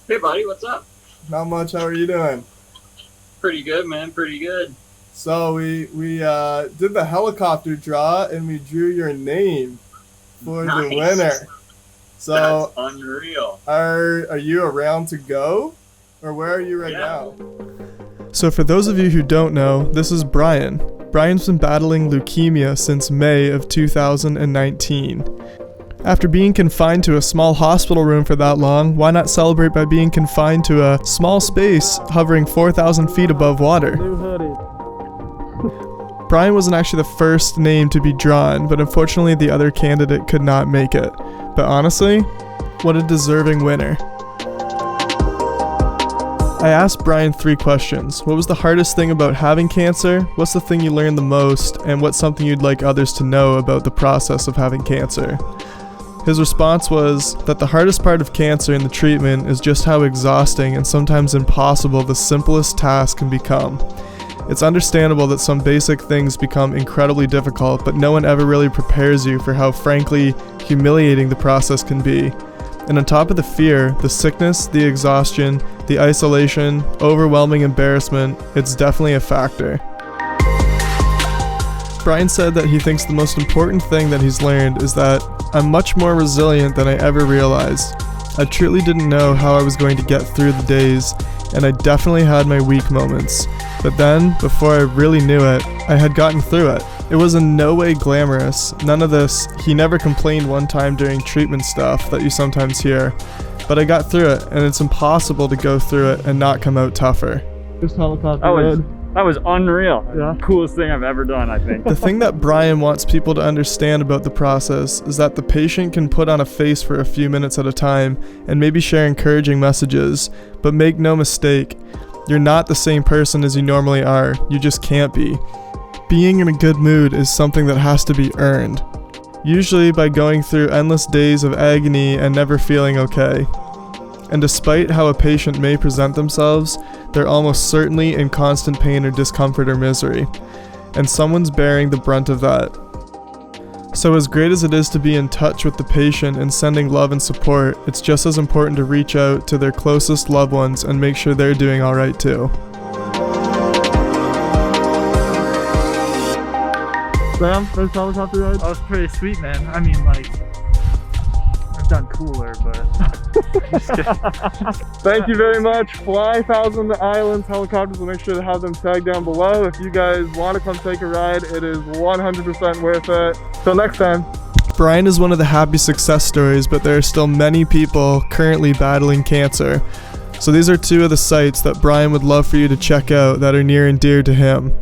Hey buddy, what's up? Not much. How are you doing? Pretty good, man. Pretty good. So we did the helicopter draw and we drew your name for Nice. the winner. So That's unreal. are you around to go, or where are you right Yeah. now? So for those of you who don't know, this is Brian. Brian's been battling leukemia since May of 2019. After being confined to a small hospital room for that long, why not celebrate by being confined to a small space hovering 4,000 feet above water? New hoodie. Brian wasn't actually the first name to be drawn, but unfortunately the other candidate could not make it. But honestly, what a deserving winner. I asked Brian 3 questions. What was the hardest thing about having cancer? What's the thing you learned the most? And what's something you'd like others to know about the process of having cancer? His response was that the hardest part of cancer and the treatment is just how exhausting and sometimes impossible the simplest task can become. It's understandable that some basic things become incredibly difficult, but no one ever really prepares you for how frankly humiliating the process can be. And on top of the fear, the sickness, the exhaustion, the isolation, overwhelming embarrassment, it's definitely a factor. Brian said that he thinks the most important thing that he's learned is that I'm much more resilient than I ever realized. I truly didn't know how I was going to get through the days, and I definitely had my weak moments. But then, before I really knew it, I had gotten through it. It was in no way glamorous, none of this. He never complained one time during treatment stuff that you sometimes hear. But I got through it, and it's impossible to go through it and not come out tougher. Just helicopter. That was unreal. Yeah. Coolest thing I've ever done, I think. The thing that Brian wants people to understand about the process is that the patient can put on a face for a few minutes at a time and maybe share encouraging messages, but make no mistake, you're not the same person as you normally are. You just can't be. Being in a good mood is something that has to be earned, usually by going through endless days of agony and never feeling okay. And despite how a patient may present themselves, they're almost certainly in constant pain or discomfort or misery, and someone's bearing the brunt of that. So as great as it is to be in touch with the patient and sending love and support, it's just as important to reach out to their closest loved ones and make sure they're doing alright too. Sam, first helicopter ride? That was pretty sweet, man. I mean, like, I've done cooler, but... Just kidding. Thank you very much. Fly Thousand Islands helicopters. We'll make sure to have them tagged down below. If you guys want to come take a ride, it is 100% worth it. Till next time. Brian is one of the happy success stories, but there are still many people currently battling cancer. So these are 2 of the sites that Brian would love for you to check out that are near and dear to him.